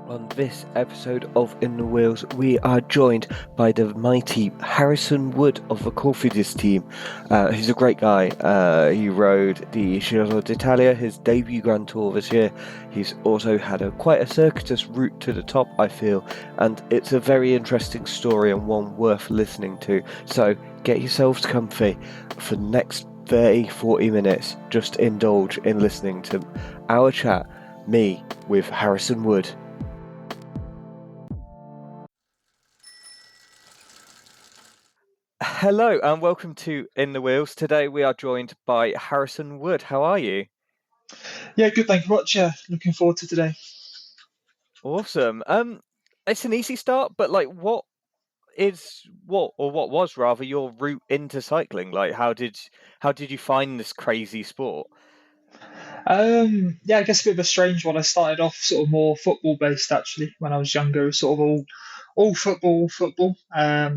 On this episode of In the Wheels, we are joined by the mighty Harrison Wood of the Cofidis team. He's a great guy. He rode the Giro d'Italia, his debut Grand Tour this year. He's also had quite a circuitous route to the top, I feel, and it's a very interesting story and one worth listening to. So get yourselves comfy for the next 30-40 minutes. Just indulge in listening to our chat, me with Harrison Wood. Hello and welcome to In the Wheels. Today we are joined by Harrison Wood. How are you? Yeah, good. Thank you very much. Yeah, looking forward to today. Awesome. It's an easy start, but what was rather your route into cycling? How did you find this crazy sport? Yeah, I guess a bit of a strange one. I started off sort of more football based actually when I was younger. It was sort of all football. Yeah,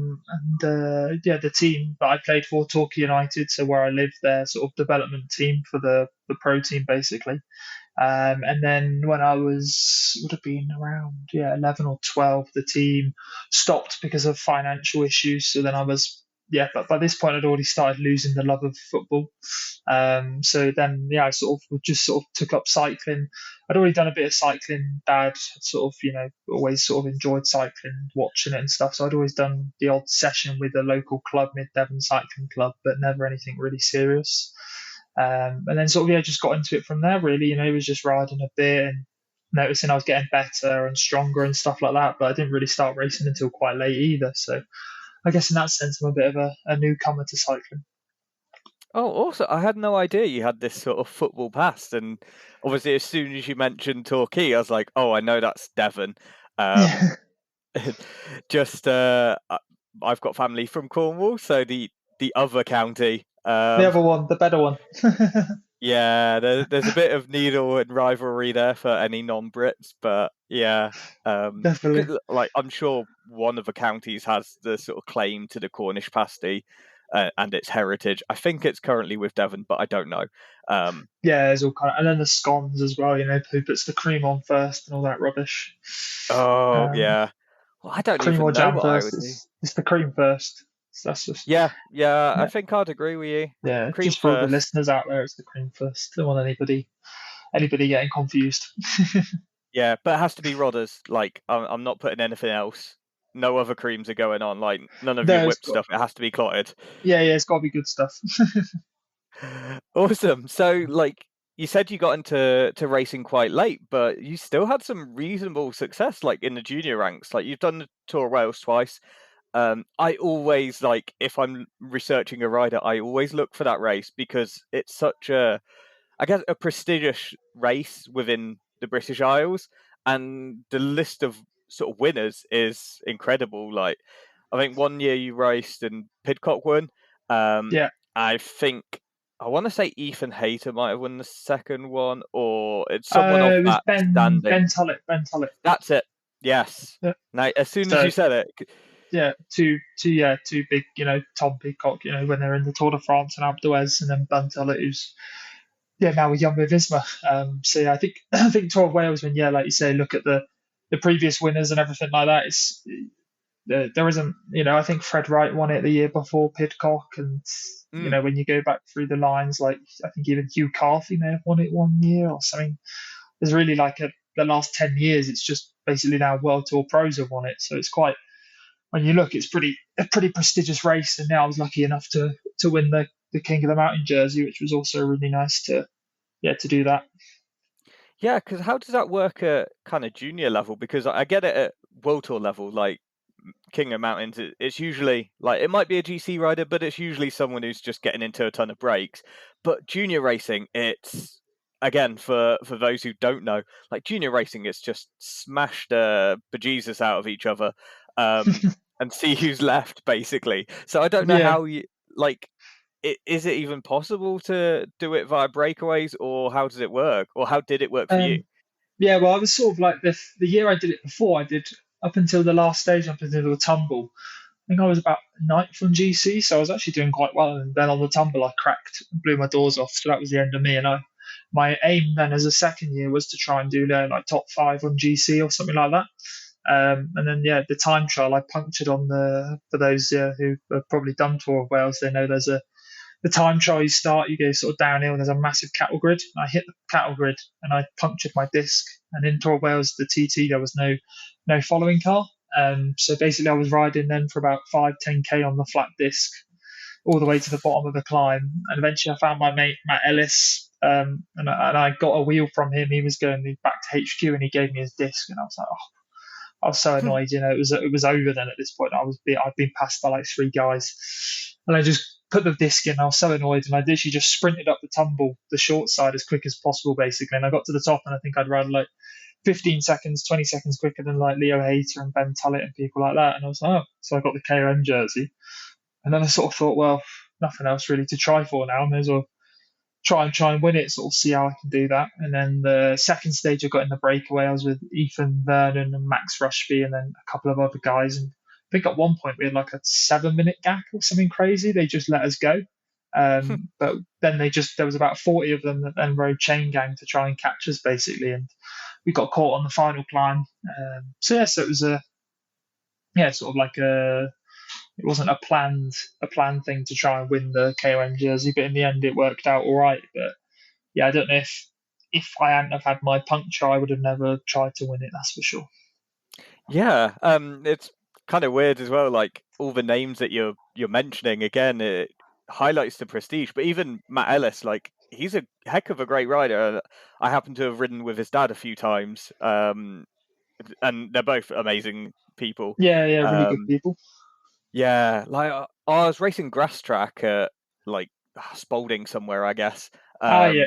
the team that I played for, Torquay United, so where I lived there, sort of development team for the pro team basically. And then when I would have been around 11 or 12, the team stopped because of financial issues. So then I was but by this point I'd already started losing the love of football. So then I sort of took up cycling. I'd already done a bit of cycling. Dad had sort of always sort of enjoyed cycling, watching it and stuff. So I'd always done the odd session with the local club, Mid Devon Cycling Club, but never anything really serious. And then sort of just got into it from there. Really, it was just riding a bit and noticing I was getting better and stronger and stuff like that. But I didn't really start racing until quite late either. So I guess in that sense, I'm a bit of a newcomer to cycling. Oh, also, I had no idea you had this sort of football past, and obviously, as soon as you mentioned Torquay, I was like, "Oh, I know that's Devon." Um, Yeah, just I've got family from Cornwall, so the other county. the other one, the better one. Yeah, there's a bit of needle and rivalry there for any non-Brits, but yeah, Definitely. I'm sure one of the counties has the sort of claim to the Cornish pasty and its heritage. I think it's currently with Devon, but I don't know. Yeah, there's all kind of, and then the scones as well. Who puts the cream on first and all that rubbish. Oh Um, yeah, well, I don't Cream or even know jam what I first. would do. It's the cream first. So that's just Yeah, I yeah, think I'd agree with you. yeah. Cream Just for all the first. listeners out there, it's the cream first. Don't want anybody getting confused. Yeah, but it has to be Rodders. I'm not putting anything else. No other creams are going on. Like none of your There's whip got stuff. It has to be clotted. yeah, it's got to be good stuff. Awesome. So, you said you got into racing quite late, but you still had some reasonable success, like in the junior ranks. Like you've done the Tour of Wales twice. I always if I'm researching a rider, I always look for that race because it's such I guess, a prestigious race within the British Isles, and the list of sort of winners is incredible. Like, I think one year you raced and Pidcock won. Um, Yeah. I think I want to say Ethan Hayter might have won the second one, or it's someone of It was that standing. Ben Tullett. Ben Tullett. That's it. Yes. Yeah. Now, as soon as So you said it, yeah, two big. Tom Pidcock. When they're in the Tour de France and Alpe d'Huez, and then Ben Tullett, who's now with Jumbo Visma. So yeah, I think I think Tour of Wales when like you say, look at the previous winners and everything like that. It's there isn't I think Fred Wright won it the year before Pidcock, and mm, when you go back through the lines, like I think even Hugh Carthy may have won it one year or something. There's really the last 10 years, it's just basically now World Tour pros have won it. So it's quite when you look, it's a pretty prestigious race. And now I was lucky enough to win the King of the Mountain jersey, which was also really nice to do that. yeah, because how does that work at kind of junior level? Because I get it at World Tour level, like King of Mountains, it's usually like it might be a GC rider, but it's usually someone who's just getting into a ton of breaks. But junior racing, it's again for those who don't know, like junior racing, it's just smash the bejesus out of each other, and see who's left, basically. So I don't know Yeah. how you like. Is it even possible to do it via breakaways, or how does it work, or how did it work for you? Um, yeah, well, I was sort of like the year I did it before. I did up until the last stage, up until the tumble. I think I was about ninth on GC, so I was actually doing quite well. And then on the tumble, I cracked and blew my doors off. So that was the end of me. And I my aim then as a second year was to try and do like top five on GC or something like that. And then yeah, the time trial I punctured on the for those who have probably done Tour of Wales, they know there's a the time trial you start, you go sort of downhill, and there's a massive cattle grid. I hit the cattle grid and I punctured my disc. And in Tour of Wales, the TT, there was no following car. So basically, I was riding then for about 5-10k on the flat disc, all the way to the bottom of the climb. And eventually, I found my mate Matt Ellis, and I got a wheel from him. He was going back to HQ, and he gave me his disc, and I was like, oh, I was so annoyed. It was over then. At this point, I'd been passed by like three guys, and I just put the disc in. I was so annoyed, and I literally just sprinted up the tumble, the short side, as quick as possible, basically. And I got to the top, and I think I'd run like 15 seconds, 20 seconds quicker than like Leo Hayter and Ben Tullett and people like that. And I was like, oh, so I got the KOM jersey, and then I sort of thought, well, nothing else really to try for now. I may as well try and win it, sort of see how I can do that. And then the second stage I got in the breakaway, I was with Ethan Vernon and Max Rushby and then a couple of other guys. And I think at one point we had like a 7 minute gap or something crazy. They just let us go. But then there was about 40 of them that then rode chain gang to try and catch us basically. And we got caught on the final climb. So it was sort of like it wasn't a planned thing to try and win the KOM jersey, but in the end it worked out all right. But yeah, I don't know if I hadn't have had my puncture, I would have never tried to win it. That's for sure. Yeah, it's kind of weird as well. Like all the names that you're mentioning again, it highlights the prestige. But even Matt Ellis, like he's a heck of a great rider. I happen to have ridden with his dad a few times, and they're both amazing people. Yeah, really good Um, people. yeah, like I was racing grass track at like Spalding somewhere, I guess. Yeah.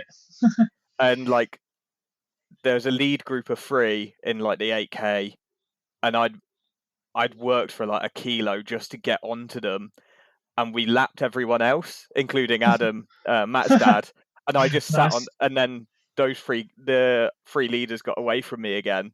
And like there's a lead group of three in like the 8K, and I'd worked for like a kilo just to get onto them, and we lapped everyone else, including Adam, Matt's dad, and I just sat on, Nice. and then the three leaders got away from me again,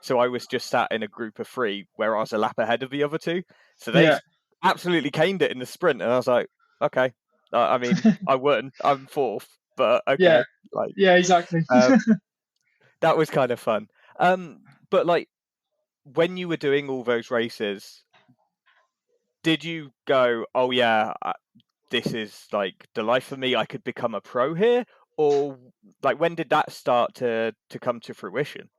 so I was just sat in a group of three where I was a lap ahead of the other two, so they Yeah. absolutely caned it in the sprint, and I was like, okay, I mean, I won, I'm fourth, but Yeah. okay, like, Yeah, exactly. um, that was kind of fun. But like when you were doing all those races, did you go, oh yeah, this is like the life for me, I could become a pro here? Or like when did that start to come to fruition?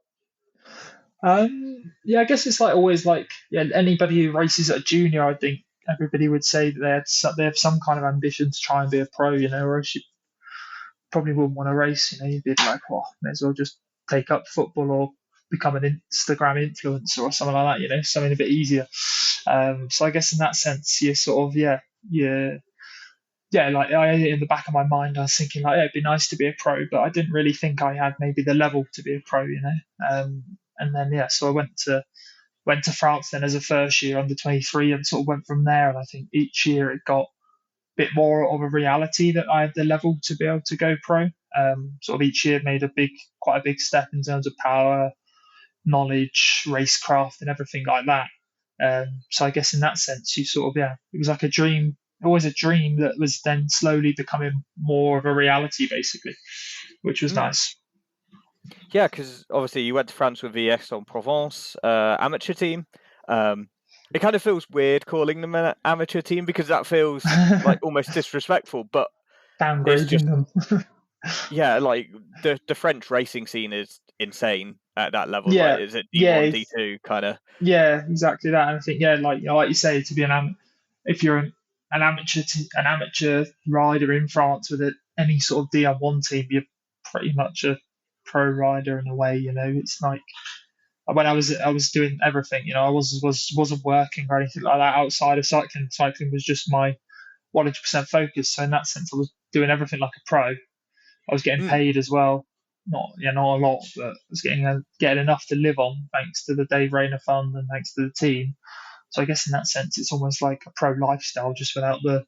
Yeah, I guess it's like always like yeah, anybody who races at a junior, I think everybody would say that they have some kind of ambition to try and be a pro, or else you probably wouldn't want to race. You'd be like, well, may as well just take up football or become an Instagram influencer or something like that. Something a bit easier. So I guess in that sense, you sort of yeah. Like in the back of my mind, I was thinking like, yeah, it'd be nice to be a pro, but I didn't really think I had maybe the level to be a pro. And then yeah, so I went to France then as a first year under 23 and sort of went from there. And I think each year it got bit more of a reality that I had the level to be able to go pro. Sort of each year made quite a big step in terms of power, knowledge, racecraft, and everything like that. So I guess in that sense, you sort of it was like a dream, always a dream that was then slowly becoming more of a reality, basically, which was Mm. nice. Yeah, because obviously you went to France with the Aix-en-Provence amateur team. It kind of feels weird calling them an amateur team because that feels like almost disrespectful, but it's just, Downgrading them. yeah, like the French racing scene is insane at that level. Like, Yeah, is it yeah, D1, D2 kind of? yeah, exactly that. And I think, yeah, like you say, to be if you're an amateur rider in France with any sort of D1 team, you're pretty much a pro rider in a way. It's like when I was doing everything. Wasn't working or anything like that outside of cycling. Cycling was just my 100% focus. So in that sense, I was doing everything like a pro. I was getting Mm. paid as well. Not a lot, but I was getting enough to live on thanks to the Dave Rayner Fund and thanks to the team. So I guess in that sense, it's almost like a pro lifestyle, just without the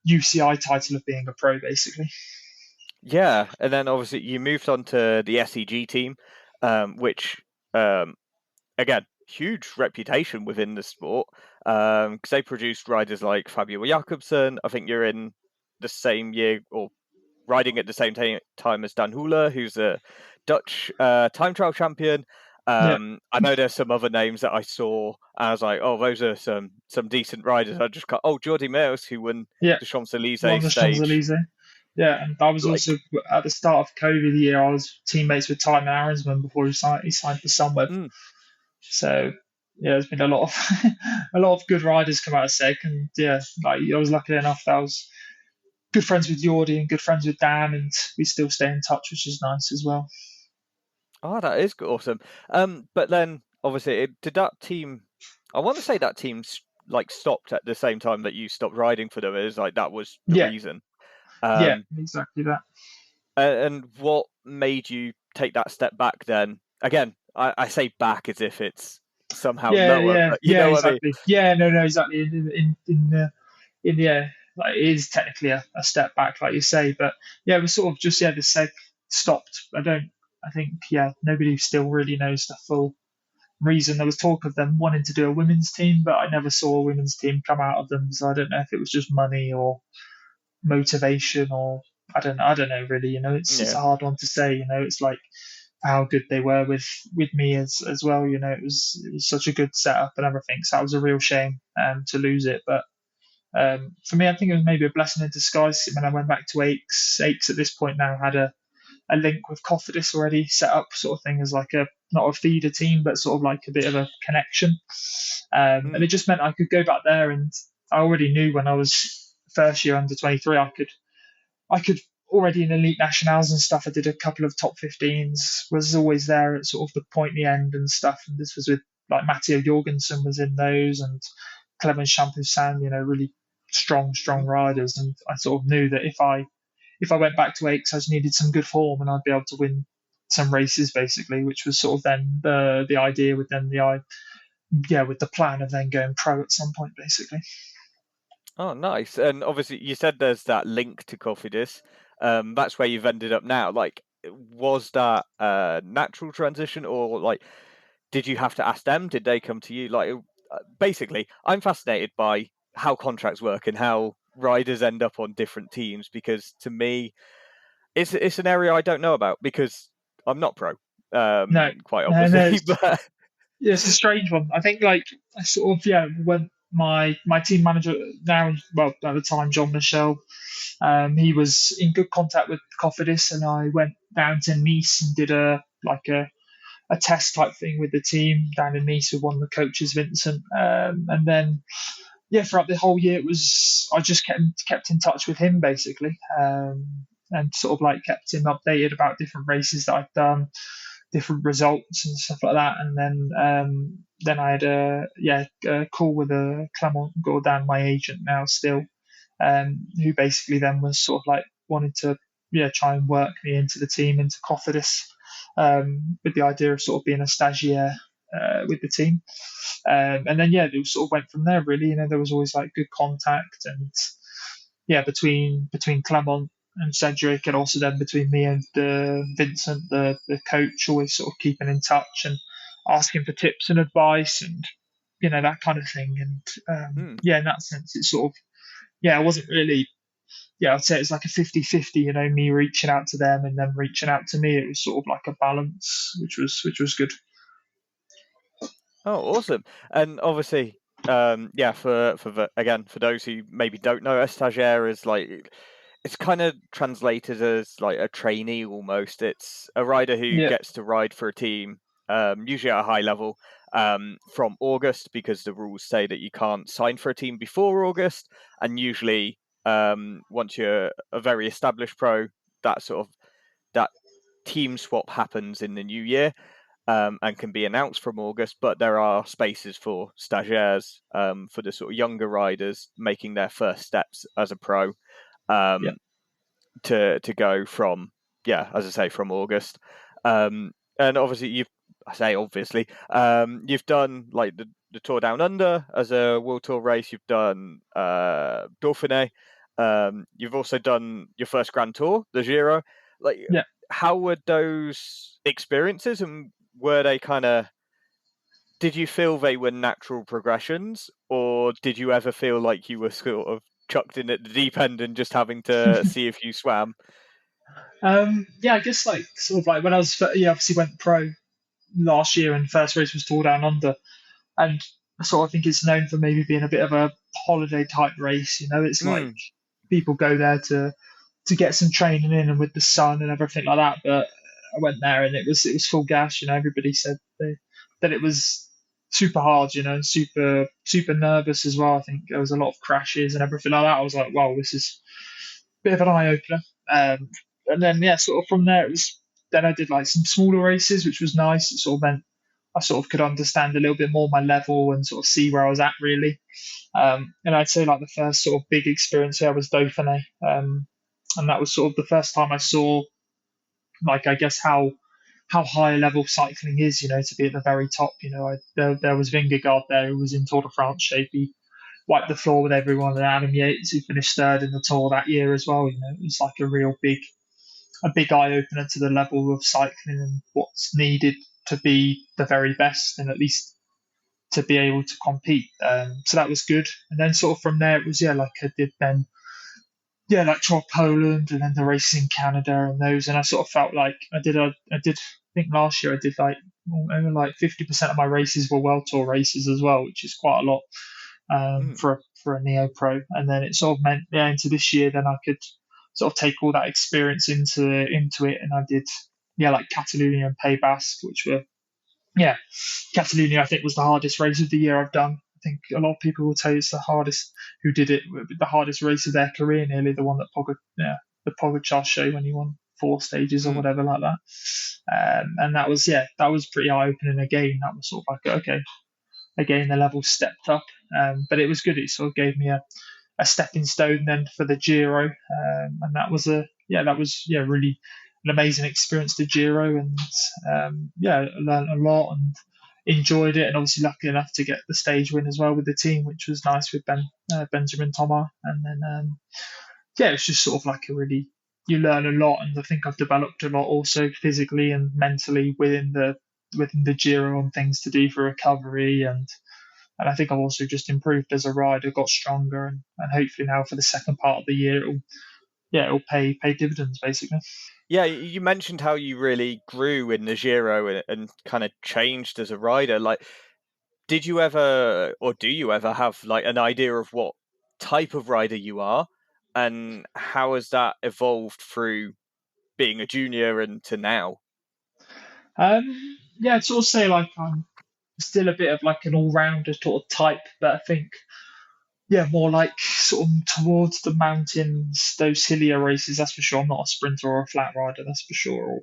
UCI title of being a pro, basically. Yeah, and then obviously you moved on to the SEG team, which um, again, huge reputation within the sport because they produced riders like Fabio Jakobsen. I think you're in the same year or riding at the same time as Dan Hula, who's a Dutch time trial champion. Yeah, I know there's some other names that I saw, and I was like, oh, those are some decent riders. I just got, oh, Jordi Meus, who won yeah, the Champs Elysees won the Champs stage. Elysees. Yeah, and I was also Like, at the start of COVID year. I was teammates with Tymon Arensman before he signed for Sunweb. mm, So yeah, there's been a lot of a lot of good riders come out of SEG, and yeah, like I was lucky enough that I was good friends with Jordi and good friends with Dan, and we still stay in touch, which is nice as well. oh, that is awesome. But then obviously, did that team? I want to say that team like stopped at the same time that you stopped riding for them. Is like that was the Yeah, reason. yeah, Um, exactly that. and what made you take that step back then? Again, I say back as if it's somehow Yeah, lower, yeah, but you yeah, know what I mean? exactly. Yeah, no, no, exactly. In the air, like it is technically a step back, like you say, but yeah, it was sort of just the SEG stopped. I think nobody still really knows the full reason. There was talk of them wanting to do a women's team, but I never saw a women's team come out of them, so I don't know if it was just money or motivation or I don't know really. It's Yeah. a hard one to say. It's like how good they were with me as well. It was such a good setup and everything. So that was a real shame to lose it. But for me, I think it was maybe a blessing in disguise when I went back to Aches. Aches at this point now had a link with Cofidis already set up, sort of thing, as like a not a feeder team, but sort of like a bit of a connection. And Mm, it just meant I could go back there, and I already knew when I was first year under 23, I could already in elite nationals and stuff. I did a couple of top 15s. Was always there at sort of the pointy end and stuff. And this was with like Matteo Jorgensen was in those, and Clemens Champoussin, really strong mm. riders. And I sort of knew that if I went back to Aches, I just needed some good form, and I'd be able to win some races basically, which was sort of then the idea with then with the plan of then going pro at some point basically. Oh, nice. And obviously, you said there's that link to Cofidis. That's where you've ended up now. Like, was that a natural transition, or like, did you have to ask them? Did they come to you? Like, basically, I'm fascinated by how contracts work and how riders end up on different teams because to me, it's an area I don't know about because I'm not pro, No, quite no, obviously. But yeah, it's a strange one. I think like I sort of when my team manager now, well at the time John Michel, he was in good contact with Cofidis, and I went down to Nice and did a test type thing with the team down in Nice with one of the coaches, Vincent, and then throughout the whole year it was I just kept in touch with him basically, and sort of like kept him updated about different races that I've done, different results and stuff like that. And then I had a call with Clement Gordon, my agent now still, who basically then was sort of like wanted to try and work me into the team, into Cofidis, with the idea of sort of being a stagiaire with the team. And then it sort of went from there really. There was always like good contact, and between Clement and Cedric, and also then between me and Vincent, the coach, always sort of keeping in touch and asking for tips and advice, and that kind of thing. And in that sense, it's sort of I wasn't really I'd say it's like a 50-50, me reaching out to them and them reaching out to me. It was sort of like a balance, which was good. oh, awesome! And obviously, again for those who maybe don't know, a stagiaire is like it's kind of translated as like a trainee almost. It's a rider who Yeah, gets to ride for a team, usually at a high level, from August because the rules say that you can't sign for a team before August, and usually once you're a very established pro, that sort of that team swap happens in the new year and can be announced from August, but there are spaces for stagiaires for the sort of younger riders making their first steps as a pro yeah, um, to go from as I say, from August. And obviously you've done like the Tour Down Under as a World Tour race. You've done Dauphiné. You've also done your first Grand Tour, the Giro. Like, yeah. how were those experiences, and were they kind of? Did you feel they were natural progressions, or did you ever feel like you were sort of chucked in at the deep end and just having to see if you swam? Yeah, I guess like sort of like when I was yeah obviously went pro last year and first race was Tour Down Under, and I sort of think it's known for maybe being a bit of a holiday type race. It's like Mm, people go there to get some training in and with the sun and everything like that. But I went there and it was full gas. Everybody said that it was super hard. And super super nervous as well. I think there was a lot of crashes and everything like that. I was like, wow, this is a bit of an eye opener. And then yeah, sort of from there it was. Then I did like some smaller races, which was nice. It sort of meant I sort of could understand a little bit more my level and sort of see where I was at really. And I'd say like the first sort of big experience here was Dauphiné, and that was sort of the first time I saw like I guess how high level cycling is, to be at the very top. There was Vingegaard there who was in Tour de France shape. He wiped the floor with everyone, and Adam Yates who finished third in the Tour that year as well. It was like a big eye opener to the level of cycling and what's needed to be the very best, and at least to be able to compete. So that was good. And then sort of from there, it was yeah, like I did then, yeah, like Tour Poland and then the races in Canada and those. And I sort of felt like I think last year I did like over like 50% of my races were World Tour races as well, which is quite a lot mm. for a neo pro. And then it sort of meant yeah into this year then I could sort of take all that experience into it, and I did yeah like Catalonia and Pays Basque, which were yeah, Catalonia, I think, was the hardest race of the year I've done. I think a lot of people will tell you it's the hardest who did it, the hardest race of their career, nearly the one that the Pogacar show when he won four stages or Mm. whatever like that. And that was, yeah, that was pretty eye opening again. That was sort of like, okay, again, the level stepped up. But it was good. It sort of gave me a stepping stone then for the Giro, and that was yeah really an amazing experience the Giro, and yeah I learned a lot and enjoyed it, and obviously lucky enough to get the stage win as well with the team, which was nice with Benjamin Thomas, and then yeah it's just sort of like a really you learn a lot, and I think I've developed a lot also physically and mentally within the Giro on things to do for recovery and I think I've also just improved as a rider, got stronger, and hopefully now for the second part of the year, it'll pay dividends basically. Yeah, you mentioned how you really grew in the Giro and kind of changed as a rider. Like, did you ever, or do you ever have like an idea of what type of rider you are, and how has that evolved through being a junior and to now? Yeah, I'd sort of say like I'm still a bit of like an all-rounder sort of type, but I think yeah, more like sort of towards the mountains, those hillier races. That's for sure. I'm not a sprinter or a flat rider. That's for sure. Or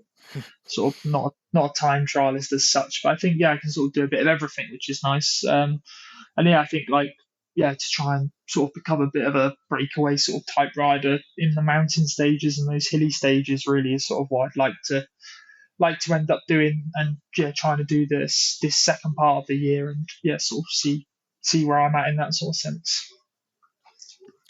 sort of not a time trialist as such. But I think yeah, I can sort of do a bit of everything, which is nice. And yeah, I think like yeah, to try and sort of become a bit of a breakaway sort of type rider in the mountain stages and those hilly stages really is sort of what I'd like to end up doing, and yeah, trying to do this second part of the year, and yeah, sort of see where I'm at in that sort of sense.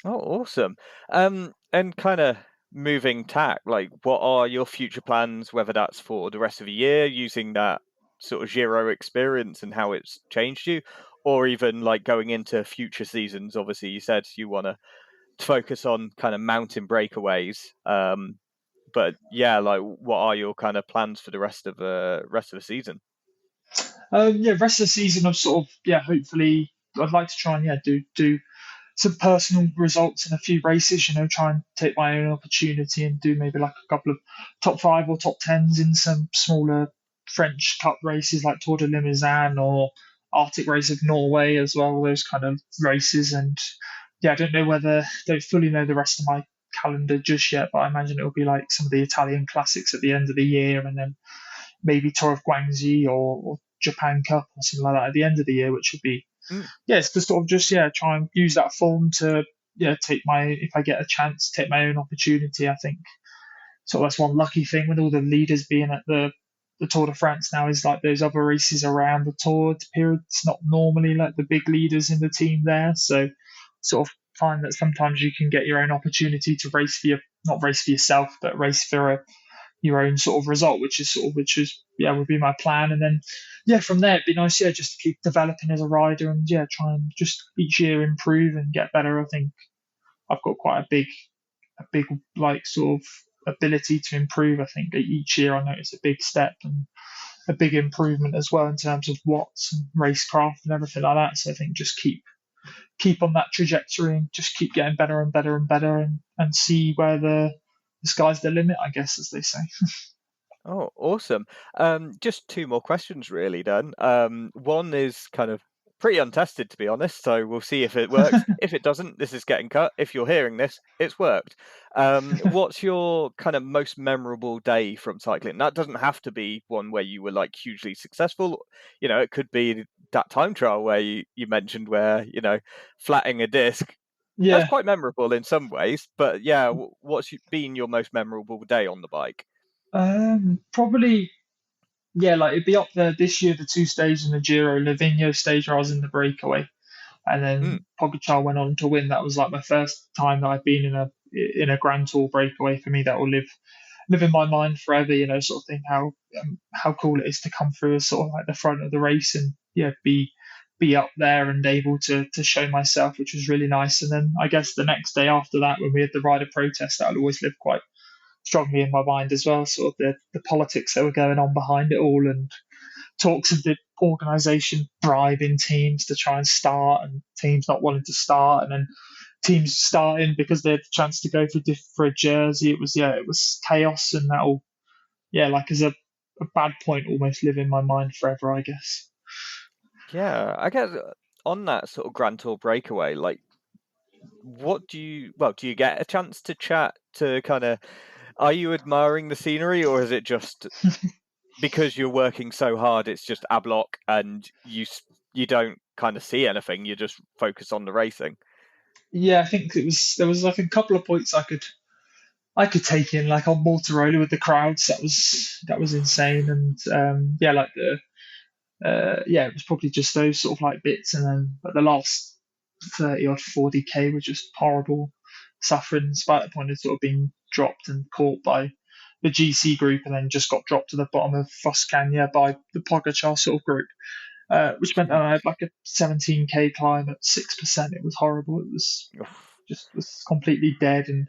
Oh, awesome. And kind of moving tack, like what are your future plans, whether that's for the rest of the year, using that sort of Giro experience and how it's changed you, or even like going into future seasons? Obviously, you said you want to focus on kind of mountain breakaways. But yeah, like what are your kind of plans for the rest of the season? Yeah, rest of the season, I've sort of yeah, hopefully I'd like to try and yeah do some personal results in a few races. Try and take my own opportunity and do maybe like a couple of top five or top tens in some smaller French Cup races like Tour de Limousin or Arctic Race of Norway as well. Those kind of races, and yeah, don't fully know the rest of my calendar just yet, but I imagine it will be like some of the Italian classics at the end of the year, and then maybe Tour of Guangxi or Japan Cup or something like that at the end of the year, which would be Mm, yeah, it's to sort of just yeah try and use that form to yeah take my if I get a chance take my own opportunity. I think so that's one lucky thing with all the leaders being at the Tour de France now is like those other races around the Tour period. It's not normally like the big leaders in the team there, so sort of find that sometimes you can get your own opportunity to race for your not race for yourself, but race for your own sort of result, which is yeah would be my plan, and then yeah from there it'd be nice yeah just to keep developing as a rider and yeah try and just each year improve and get better. I think I've got quite a big like sort of ability to improve. I think each year I notice a big step and a big improvement as well in terms of watts and racecraft and everything like that. So I think just keep on that trajectory and just keep getting better and better and better and see where the sky's the limit, I guess, as they say. Oh, awesome. Just two more questions, really, then. One is kind of pretty untested, to be honest, so we'll see if it works. If it doesn't, this is getting cut. If you're hearing this, it's worked. What's your kind of most memorable day from cycling? That doesn't have to be one where you were like hugely successful. You know, it could be that time trial where you mentioned where, flattening a disc. That's Yeah. quite memorable in some ways, but yeah, what's been your most memorable day on the bike? Probably, yeah, like it'd be up there this year, the two stages in the Giro, Livigno stage where I was in the breakaway, and Mm, then Pogacar went on to win. That was like my first time that I've been in a Grand Tour breakaway. For me, that will live in my mind forever. Sort of thing. How cool it is to come through as sort of like the front of the race and yeah, be up there and able to show myself, which was really nice. And then I guess the next day after that, when we had the rider protest, that'll always live quite strongly in my mind as well. Sort of the politics that were going on behind it all, and talks of the organisation bribing teams to try and start, and teams not wanting to start, and then teams starting because they had the chance to go for a jersey. It was chaos, and that'll like as a bad point almost live in my mind forever, I guess. yeah, I guess on that sort of Grand Tour breakaway, like, do you get a chance to chat to kind of, are you admiring the scenery, or is it just because you're working so hard, it's just a block and you don't kind of see anything, you just focus on the racing? Yeah, I think there was like a couple of points I could take in, like on Mortaroli with the crowds. That was insane, and yeah, like it was probably just those sort of like bits, and then but the last 30 or 40k were just horrible suffering, despite the point of sort of being dropped and caught by the GC group, and then just got dropped to the bottom of Foscagna by the Pogacar sort of group, which meant that I had like a 17k climb at 6%. It was horrible. It was Oof. just was completely dead, and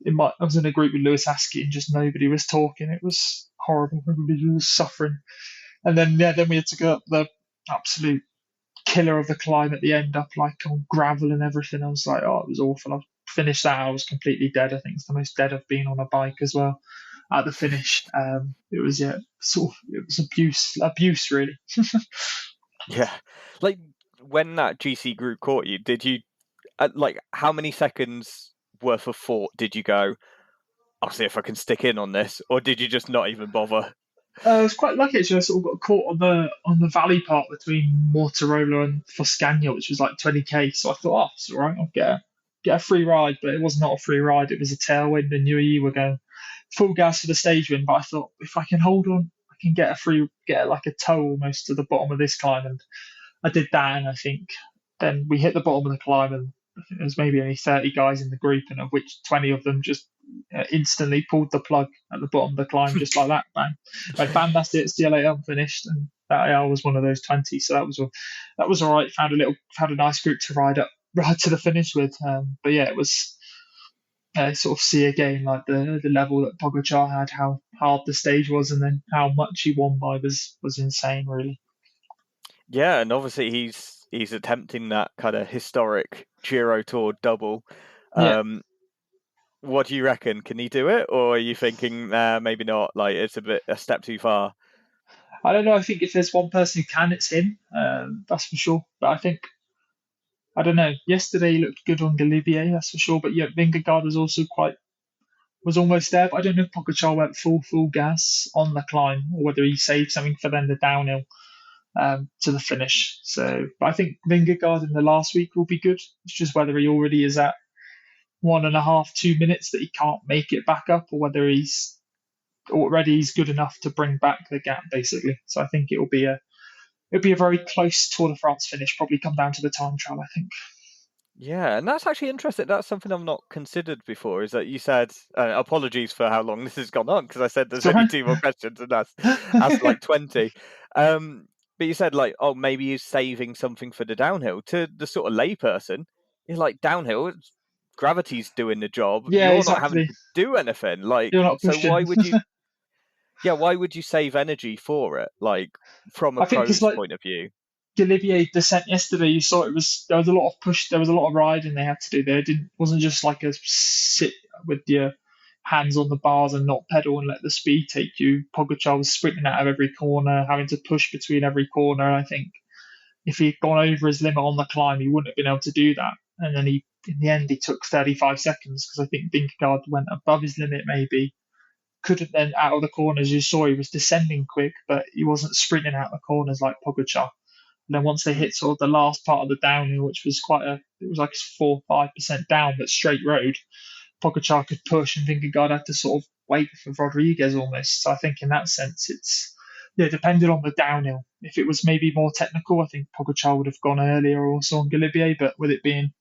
I was in a group with Lewis Askey, and just nobody was talking. It was horrible. Everybody was suffering, and then yeah, then we had to go up the absolute killer of the climb at the end, up like on gravel and everything. I was like, oh, it was awful. I finished that. I was completely dead. I think it's the most dead I've been on a bike as well. At the finish, it was it was abuse really. Yeah, like when that GC group caught you, did you like how many seconds worth of thought did you go, I'll see if I can stick in on this, or did you just not even bother? I was quite lucky actually. I sort of got caught on the valley part between Mortarola and Foscagna, which was like 20k. So I thought, oh, it's all right. I'll get a free ride, but it was not a free ride. It was a tailwind, and you were going full gas for the stage win. But I thought if I can hold on, I can get like a toe almost to the bottom of this climb, and I did that, and I think then we hit the bottom of the climb, and I think there was maybe only 30 guys in the group, and of which 20 of them just instantly pulled the plug at the bottom of the climb, just like that. Bang! Like, bam, that's it. See you later. I'm finished. And I was one of those 20, so that was all right. Found a nice group to ride to the finish with. But yeah, it was sort of see again like the level that Pogacar had, how hard the stage was, and then how much he won by was insane, really. Yeah, and obviously he's attempting that kind of historic Giro Tour double. Yeah. Um, what do you reckon? Can he do it, or are you thinking, maybe not? Like it's a step too far. I don't know. I think if there's one person who can, it's him. That's for sure. But I think I don't know. Yesterday he looked good on Galibier, that's for sure. But yeah, Vingegaard was almost there. But I don't know if Pogacar went full gas on the climb, or whether he saved something for then the downhill to the finish. So, but I think Vingegaard in the last week will be good. It's just whether he already is at 1.5, 2 minutes that he can't make it back up, or whether he's good enough to bring back the gap, basically. So I think it'll be a very close Tour de France finish. Probably come down to the time trial, I think. Yeah, and that's actually interesting. That's something I've not considered before. Is that you said? Apologies for how long this has gone on, because I said there's only Sorry. two more questions, and that's like 20. Um, but you said like, oh, maybe he's saving something for the downhill. To the sort of layperson, you're like downhill. gravity's doing the job. Yeah, You're not having exactly. to do anything. Like, You're not so pushing. why would you save energy for it? Like, from a I think it's pro's like point of view. Galibier descent yesterday. You saw there was a lot of push, there was a lot of riding they had to do there. It wasn't just like a sit with your hands on the bars and not pedal and let the speed take you. Pogacar was sprinting out of every corner, having to push between every corner. I think if he'd gone over his limit on the climb, he wouldn't have been able to do that. And then in the end, he took 35 seconds because I think Vingegaard went above his limit maybe. Couldn't then out of the corners. You saw he was descending quick, but he wasn't sprinting out the corners like Pogacar. And then once they hit sort of the last part of the downhill, which was it was like 4-5% down, but straight road, Pogacar could push, and Vingegaard had to sort of wait for Rodriguez almost. So I think in that sense, depended on the downhill. If it was maybe more technical, I think Pogacar would have gone earlier also on Galibier, but with it being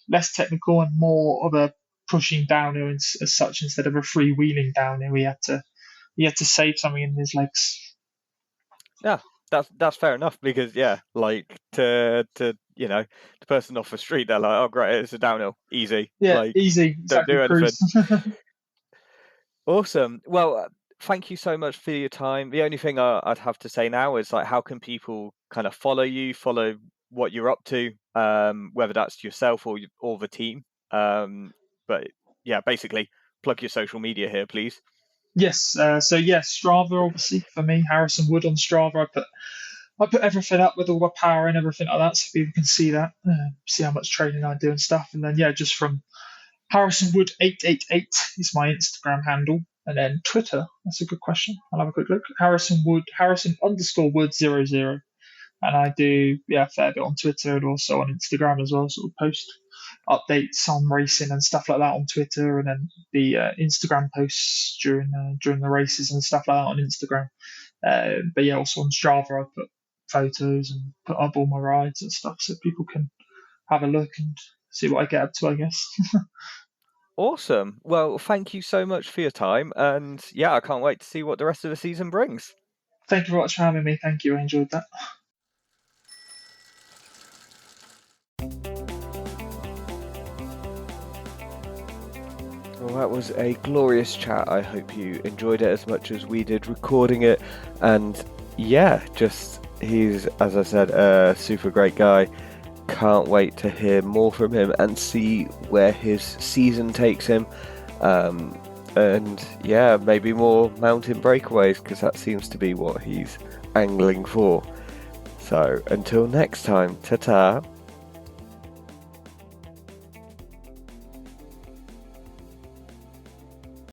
less technical and more of a pushing downhill as such instead of a freewheeling downhill, he had to save something in his legs. Yeah, that's fair enough, because like to the person off the street, they're like, oh great, it's a downhill, easy. Yeah, Like, easy, don't exactly, do anything. cruise. Awesome. Well, thank you so much for your time. The only thing I'd have to say now is, like, how can people kind of follow you, follow what you're up to, whether that's yourself or the team. But yeah, basically plug your social media here, please. Yes, so Strava obviously for me, Harrison Wood on Strava. I put everything up with all my power and everything like that, so people can see that, see how much training I do and stuff. And then just from Harrison Wood 888 is my Instagram handle, and then Twitter. That's a good question. I'll have a quick look. Harrison _ Wood 00. And I do a fair bit on Twitter and also on Instagram as well. Sort of post updates on racing and stuff like that on Twitter, and then the Instagram posts during the races and stuff like that on Instagram. But also on Strava, I put photos and put up all my rides and stuff, so people can have a look and see what I get up to, I guess. Awesome. Well, thank you so much for your time, and I can't wait to see what the rest of the season brings. Thank you very much for having me. Thank you. I enjoyed that. Well, that was a glorious chat. I hope you enjoyed it as much as we did recording it. And he's, as I said, a super great guy. Can't wait to hear more from him and see where his season takes him. And maybe more mountain breakaways, because that seems to be what he's angling for. So until next time, ta-ta.